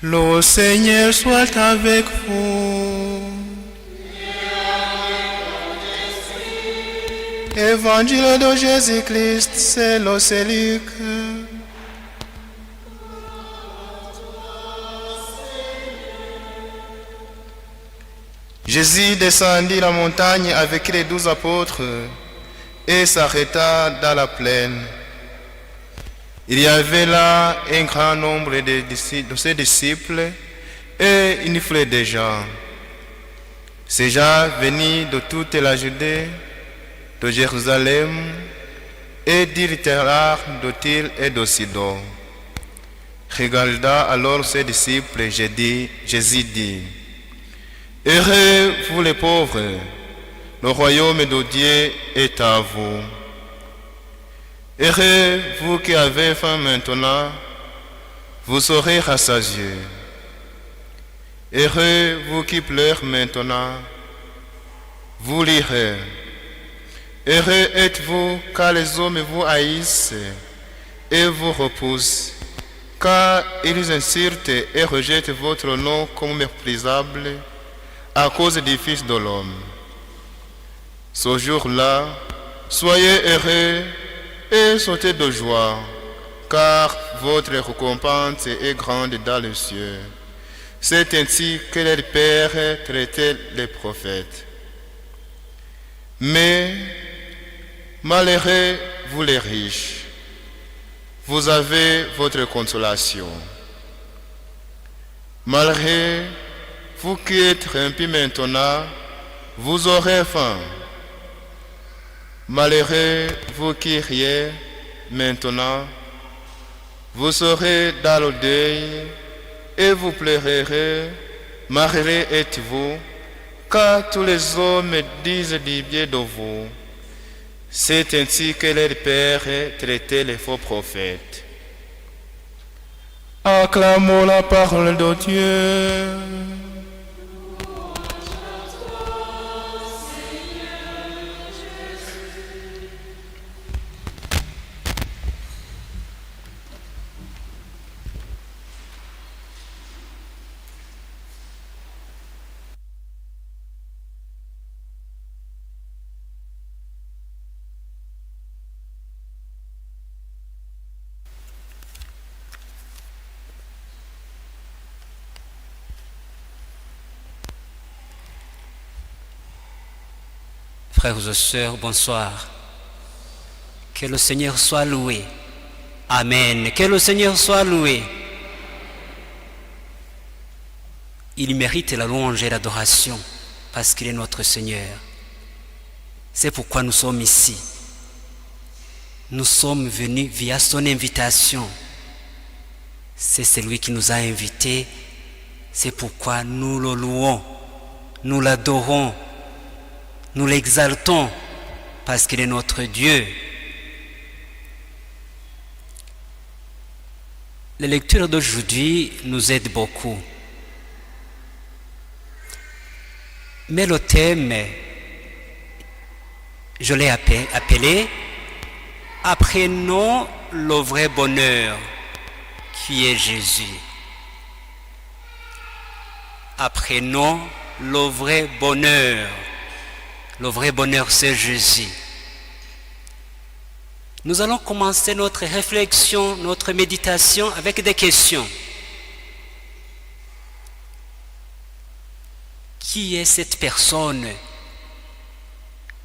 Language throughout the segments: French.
Le Seigneur soit avec vous. Évangile de Jésus-Christ selon saint Luc. Jésus descendit la montagne avec les 12 apôtres et s'arrêta dans la plaine. Il y avait là un grand nombre de ses disciples et une foule de gens. Ces gens venus de toute la Judée, de Jérusalem et du territoire de Tyr et de Sidon. Regarda alors ses disciples, Jésus dit: Heureux vous les pauvres, le royaume de Dieu est à vous. Heureux vous qui avez faim maintenant, vous serez rassasiés. Heureux vous qui pleurez maintenant, vous lirez. Heureux êtes-vous car les hommes vous haïssent et vous repoussent, car ils insultent et rejettent votre nom comme méprisable à cause du Fils de l'homme. Ce jour-là, soyez heureux et sautez de joie, car votre récompense est grande dans les cieux. C'est ainsi que leur Père traitait les prophètes. Mais malheureux vous les riches, vous avez votre consolation. Malheureux vous qui êtes remplis maintenant, vous aurez faim. Malheureux vous qui riez maintenant, vous serez dans le deuil et vous pleurerez. Malheureux êtes-vous, car tous les hommes disent du bien de vous. C'est ainsi que leur Père traitait les faux prophètes. Acclamons la parole de Dieu. Frères et sœurs, bonsoir. Que le Seigneur soit loué. Amen. Que le Seigneur soit loué. Il mérite la louange et l'adoration parce qu'il est notre Seigneur. C'est pourquoi nous sommes ici. Nous sommes venus via son invitation. C'est celui qui nous a invités. C'est pourquoi nous le louons, nous l'adorons, nous l'exaltons parce qu'il est notre Dieu. Les lectures d'aujourd'hui nous aident beaucoup. Mais le thème, je l'ai appelé « Apprenons le vrai bonheur qui est Jésus ». Apprenons le vrai bonheur. Le vrai bonheur, c'est Jésus. Nous allons commencer notre réflexion, notre méditation avec des questions. Qui est cette personne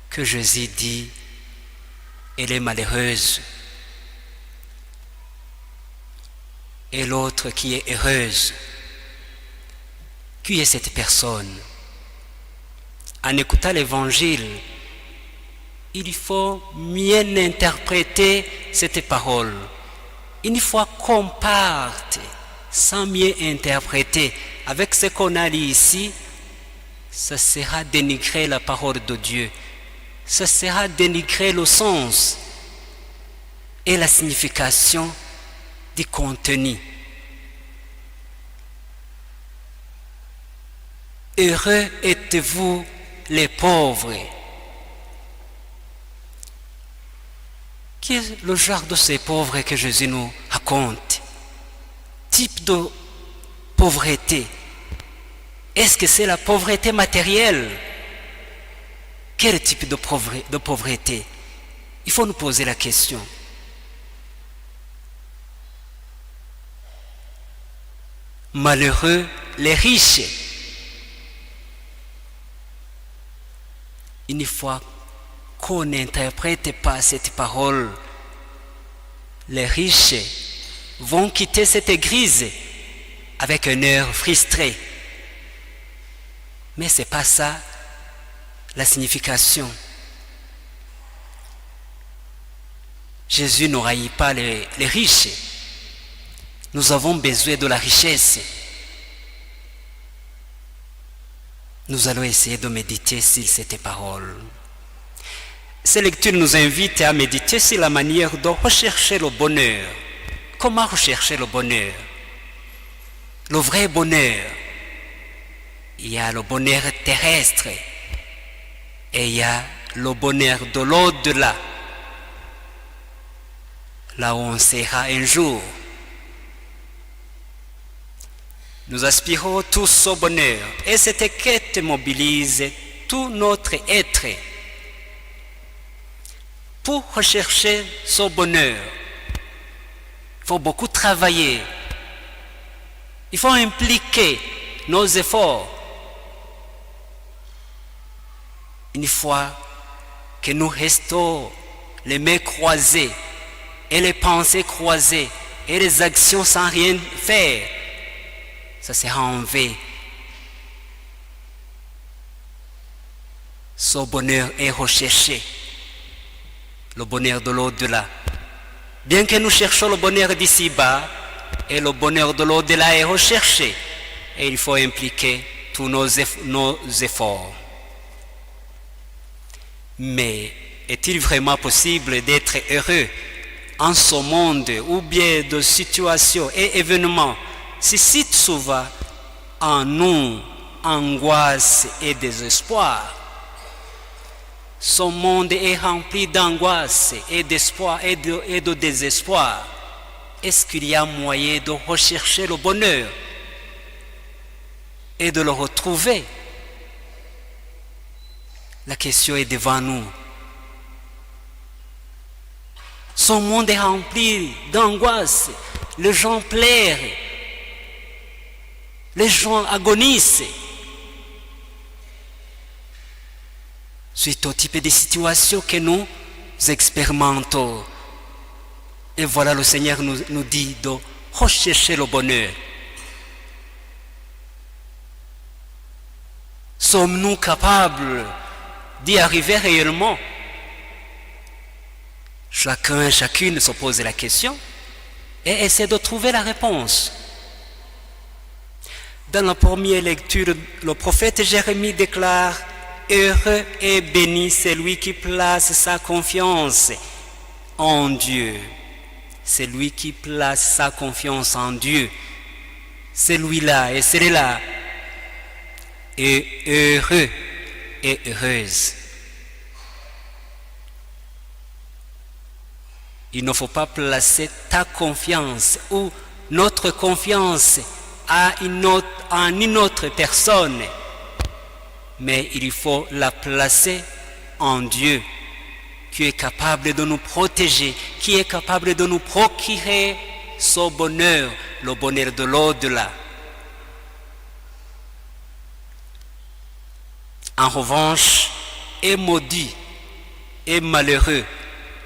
que Jésus dit, elle est malheureuse, et l'autre qui est heureuse? Qui est cette personne? En écoutant l'évangile, il faut mieux interpréter cette parole. Une fois qu'on parte sans mieux interpréter avec ce qu'on a lu ici, ça sera dénigrer la parole de Dieu. Ça sera dénigrer le sens et la signification du contenu. Heureux êtes-vous les pauvres. Qui est le genre de ces pauvres que Jésus nous raconte? Type de pauvreté, est-ce que c'est la pauvreté matérielle? Quel type de pauvreté? Il faut nous poser la question. Malheureux les riches. Une fois qu'on n'interprète pas cette parole, les riches vont quitter cette église avec un air frustré. Mais ce n'est pas ça la signification. Jésus ne raille pas les riches. Nous avons besoin de la richesse. Nous allons essayer de méditer sur cette parole. Ces lectures nous invitent à méditer sur la manière de rechercher le bonheur. Comment rechercher le bonheur? Le vrai bonheur. Il y a le bonheur terrestre et il y a le bonheur de l'au-delà, là où on sera un jour. Nous aspirons tous au bonheur et cette quête mobilise tout notre être. Pour rechercher ce bonheur, il faut beaucoup travailler. Il faut impliquer nos efforts. Une fois que nous restons les mains croisées et les pensées croisées et les actions sans rien faire, ça sera en vain. Ce bonheur est recherché, le bonheur de l'au-delà. Bien que nous cherchions le bonheur d'ici-bas, et le bonheur de l'au-delà est recherché, et il faut impliquer tous nos efforts. Mais est-il vraiment possible d'être heureux en ce monde où bien de situations et événements suscitent souvent en nous angoisse et désespoir? Ce monde est rempli d'angoisse et d'espoir et de désespoir. Est-ce qu'il y a moyen de rechercher le bonheur et de le retrouver? La question est devant nous. Ce monde est rempli d'angoisse. Les gens pleurent. Les gens agonisent. Suite au type de situation que nous expérimentons. Et voilà, le Seigneur nous dit de rechercher le bonheur. Sommes-nous capables d'y arriver réellement? Chacun et chacune se pose la question et essaie de trouver la réponse. Dans la première lecture, le prophète Jérémie déclare: heureux et béni celui qui place sa confiance en Dieu. Celui qui place sa confiance en Dieu, celui-là et celle-là est heureux et heureuse. Il ne faut pas placer ta confiance ou notre confiance en une autre personne, mais il faut la placer en Dieu, qui est capable de nous protéger, qui est capable de nous procurer ce bonheur, le bonheur de l'au-delà. En revanche, est maudit et malheureux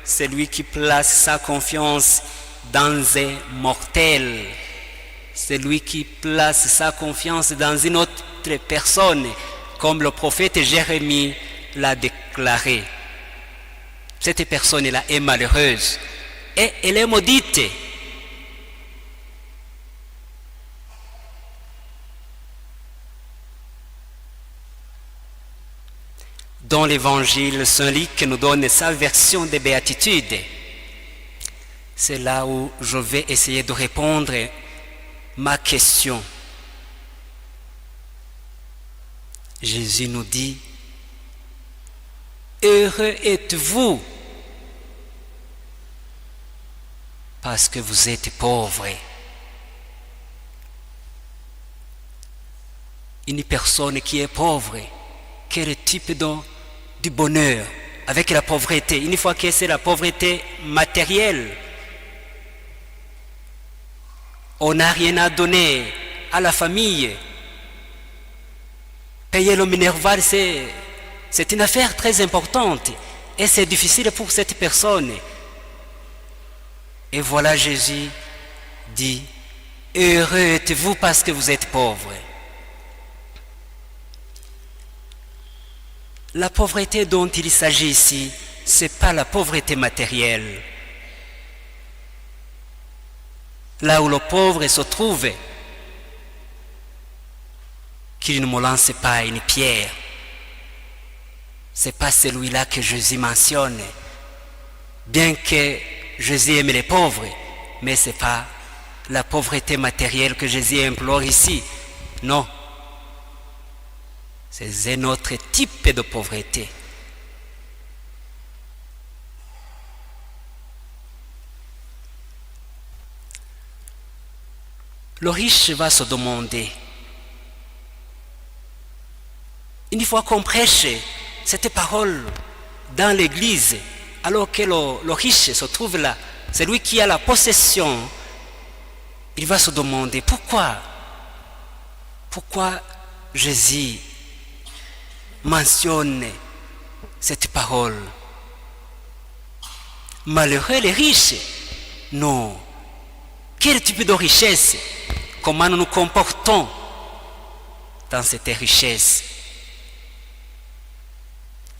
celui qui place sa confiance dans un mortel, celui qui place sa confiance dans une autre personne, comme le prophète Jérémie l'a déclaré. Cette personne-là est malheureuse et elle est maudite. Dans l'évangile, Saint Luc nous donne sa version des béatitudes. C'est là où je vais essayer de répondre ma question. Jésus nous dit: heureux êtes-vous parce que vous êtes pauvres. une personne qui est pauvre, quel type du bonheur avec la pauvreté, une fois que c'est la pauvreté matérielle. On n'a rien à donner à la famille. Payer le minerval, c'est une affaire très importante et c'est difficile pour cette personne. Et voilà, Jésus dit, heureux êtes-vous parce que vous êtes pauvres. La pauvreté dont il s'agit ici, ce n'est pas la pauvreté matérielle. Là où le pauvre se trouve, qu'il ne me lance pas une pierre. Ce n'est pas celui-là que Jésus mentionne. Bien que Jésus aime les pauvres, mais ce n'est pas la pauvreté matérielle que Jésus implore ici. Non. C'est un autre type de pauvreté. Le riche va se demander, une fois qu'on prêche cette parole dans l'église, alors que le riche se trouve là, c'est lui qui a la possession, il va se demander pourquoi Jésus mentionne cette parole. Malheureux les riches. Non. Quel type de richesse? Comment nous nous comportons dans cette richesse?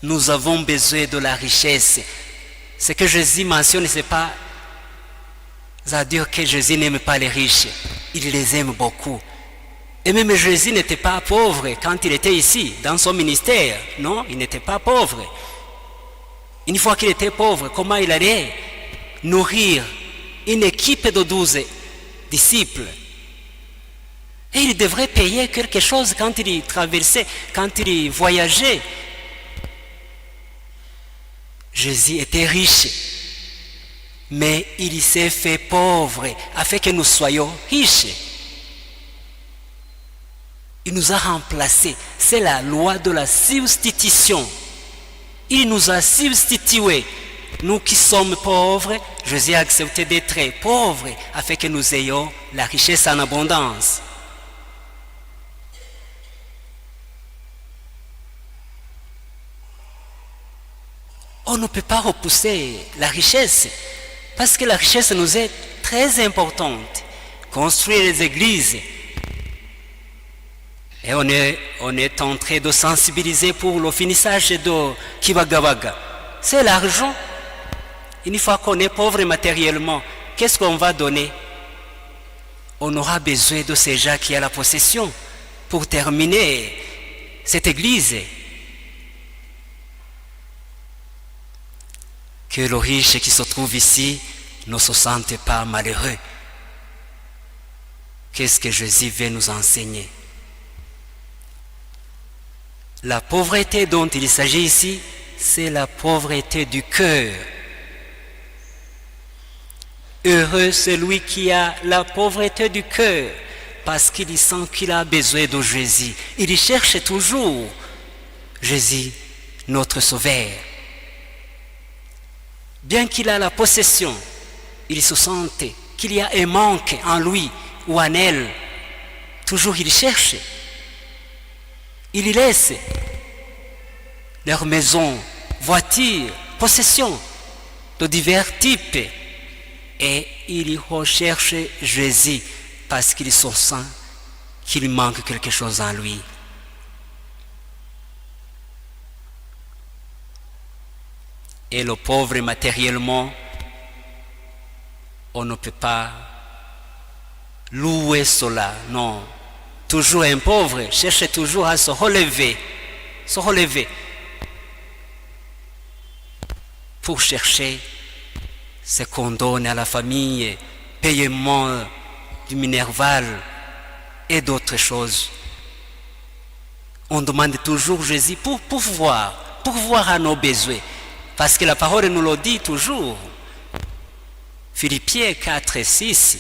Nous avons besoin de la richesse. Ce que Jésus mentionne, ce n'est pas à dire que Jésus n'aime pas les riches. Il les aime beaucoup. Et même Jésus n'était pas pauvre quand il était ici, dans son ministère. Non, il n'était pas pauvre. Une fois qu'il était pauvre, comment il allait nourrir une équipe de 12 disciples? Et il devrait payer quelque chose quand il traversait, quand il voyageait. Jésus était riche, mais il s'est fait pauvre afin que nous soyons riches. Il nous a remplacés. C'est la loi de la substitution. Il nous a substitués. Nous qui sommes pauvres, Jésus a accepté d'être pauvre afin que nous ayons la richesse en abondance. On ne peut pas repousser la richesse parce que la richesse nous est très importante. Construire les églises. Et on est en train de sensibiliser pour le finissage de Kibagabaga. C'est l'argent. Une fois qu'on est pauvre matériellement, qu'est-ce qu'on va donner? On aura besoin de ces gens qui ont la possession pour terminer cette église. Que le riche qui se trouve ici ne se sente pas malheureux. Qu'est-ce que Jésus veut nous enseigner? La pauvreté dont il s'agit ici, c'est la pauvreté du cœur. Heureux celui qui a la pauvreté du cœur, parce qu'il sent qu'il a besoin de Jésus. Il cherche toujours Jésus, notre Sauveur. Bien qu'il a la possession, il se sent qu'il y a un manque en lui ou en elle. Toujours il cherche. Il laisse leur maison, voiture, possession de divers types et il recherche Jésus parce qu'il se sent qu'il manque quelque chose en lui. Et le pauvre matériellement, on ne peut pas louer cela, non. Toujours un pauvre cherche toujours à se relever pour chercher ce qu'on donne à la famille, paiement du minerval et d'autres choses. On demande toujours Jésus pour pouvoir à nos besoins. Parce que la parole nous le dit toujours. Philippiens 4 et 6.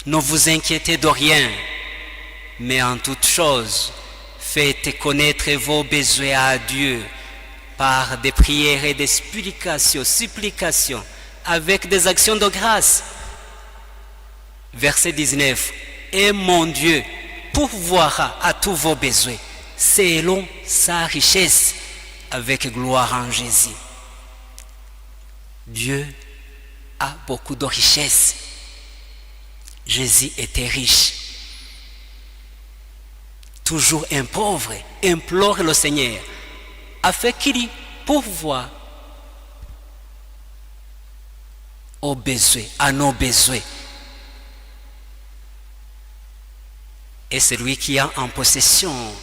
Ne vous inquiétez de rien, mais en toute chose, faites connaître vos besoins à Dieu par des prières et des supplications, avec des actions de grâce. Verset 19. Et mon Dieu pourvoira à tous vos besoins, selon sa richesse, avec gloire en Jésus. Dieu a beaucoup de richesses. Jésus était riche. Toujours un pauvre implore le Seigneur afin qu'il pourvoie aux besoins, à nos besoins. Et celui qui a en possession,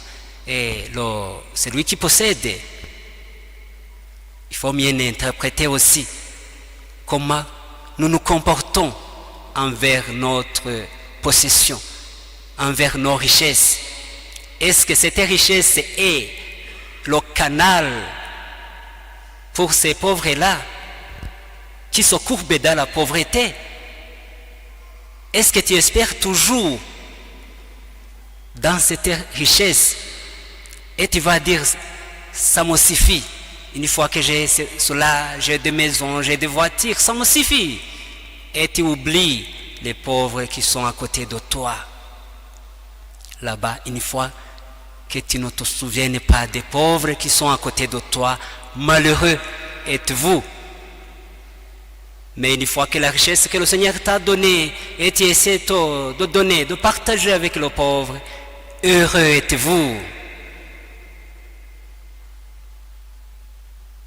celui qui possède, il faut bien interpréter aussi comment nous nous comportons envers notre possession, envers nos richesses. Est-ce que cette richesse est le canal pour ces pauvres-là qui se courbent dans la pauvreté? Est-ce que tu espères toujours dans cette richesse et tu vas dire ça me suffit, une fois que j'ai cela, j'ai des maisons, j'ai des voitures, ça me suffit, et tu oublies les pauvres qui sont à côté de toi là-bas. Une fois que tu ne te souviens pas des pauvres qui sont à côté de toi, malheureux êtes-vous. Mais une fois que la richesse que le Seigneur t'a donnée et tu essaies de donner, de partager avec le pauvre, heureux êtes-vous.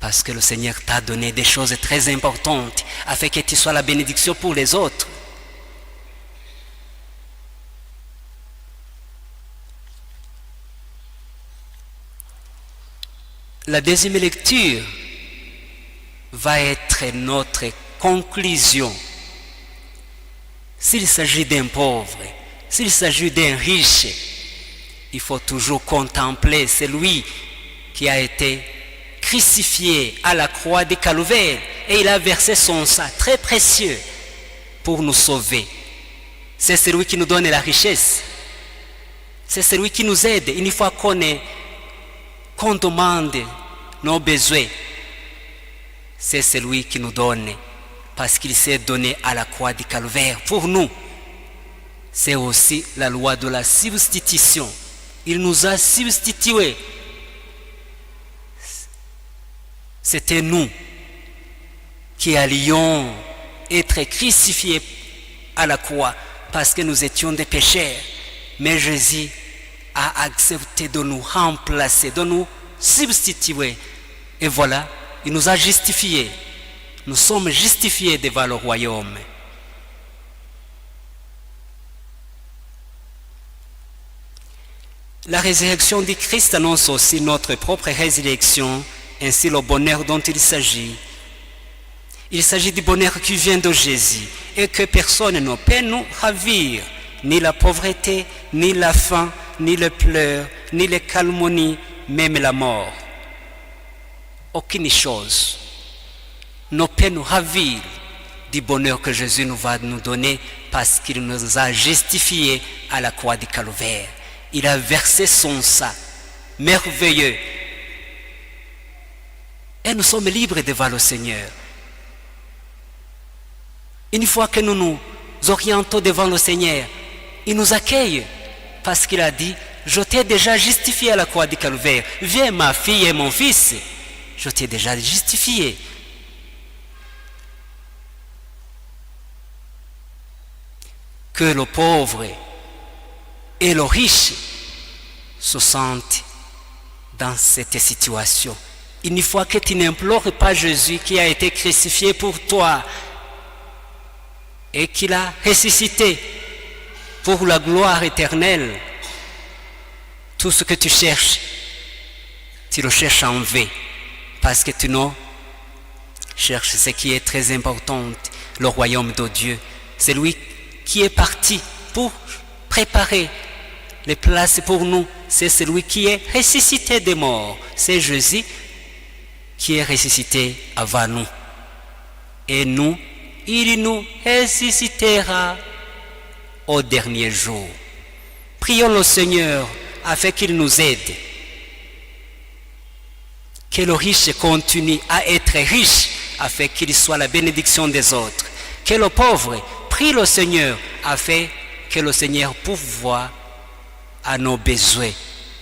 Parce que le Seigneur t'a donné des choses très importantes afin que tu sois la bénédiction pour les autres. La deuxième lecture va être notre conclusion. S'il s'agit d'un pauvre, s'il s'agit d'un riche, il faut toujours contempler celui qui a été crucifié à la croix de Calvaire et il a versé son sang très précieux pour nous sauver. C'est celui qui nous donne la richesse. C'est celui qui nous aide une fois qu'on demande nos besoins. C'est celui qui nous donne parce qu'il s'est donné à la croix du Calvaire pour nous. C'est aussi la loi de la substitution. Il nous a substitués. C'était nous qui allions être crucifiés à la croix parce que nous étions des pécheurs. Mais Jésus a accepté de nous remplacer, de nous substituer. Et voilà, il nous a justifiés. Nous sommes justifiés devant le royaume. La résurrection du Christ annonce aussi notre propre résurrection, ainsi le bonheur dont il s'agit. Il s'agit du bonheur qui vient de Jésus et que personne ne peut nous ravir, ni la pauvreté, ni la faim, ni le pleurs, ni les calomnies, même la mort. Aucune chose ne peut nous ravir du bonheur que Jésus nous va nous donner parce qu'il nous a justifiés à la croix du Calvaire. Il a versé son sang merveilleux. Et nous sommes libres devant le Seigneur. Une fois que nous nous orientons devant le Seigneur, il nous accueille parce qu'il a dit, je t'ai déjà justifié à la croix du Calvaire. Viens ma fille et mon fils, je t'ai déjà justifié. Que le pauvre et le riche se sentent dans cette situation. Une fois que tu n'implores pas Jésus qui a été crucifié pour toi et qu'il a ressuscité pour la gloire éternelle, tout ce que tu cherches, tu le cherches en vain parce que tu ne cherches ce qui est très important, le royaume de Dieu. C'est lui qui est parti pour préparer les places pour nous. C'est celui qui est ressuscité des morts. C'est Jésus qui est ressuscité avant nous. Et nous, il nous ressuscitera au dernier jour. Prions le Seigneur afin qu'il nous aide. Que le riche continue à être riche afin qu'il soit la bénédiction des autres. Que le pauvre prie le Seigneur afin que le Seigneur pourvoie à nos besoins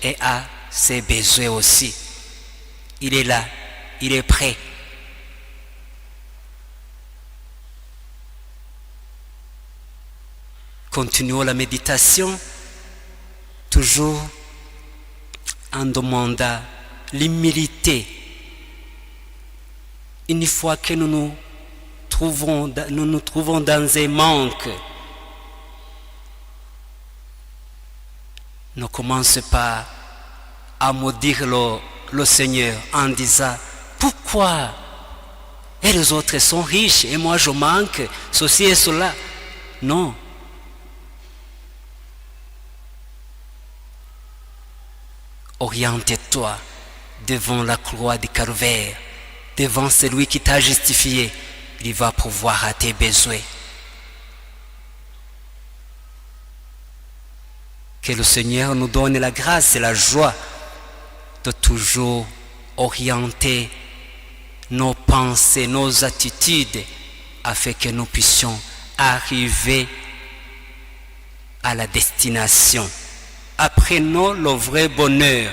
et à ses besoins aussi. Il est là, il est prêt. Continuons la méditation, toujours en demandant l'humilité. Une fois que nous nous trouvons dans un manque, ne commence pas à maudire le Seigneur en disant « Pourquoi? Et les autres sont riches et moi je manque, ceci et cela. » Non. Oriente-toi devant la croix du Calvaire, devant celui qui t'a justifié. Il va pourvoir à tes besoins. Que le Seigneur nous donne la grâce et la joie de toujours orienter nos pensées, nos attitudes, afin que nous puissions arriver à la destination. Apprenons le vrai bonheur.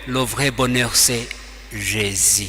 Le vrai bonheur, c'est Jésus.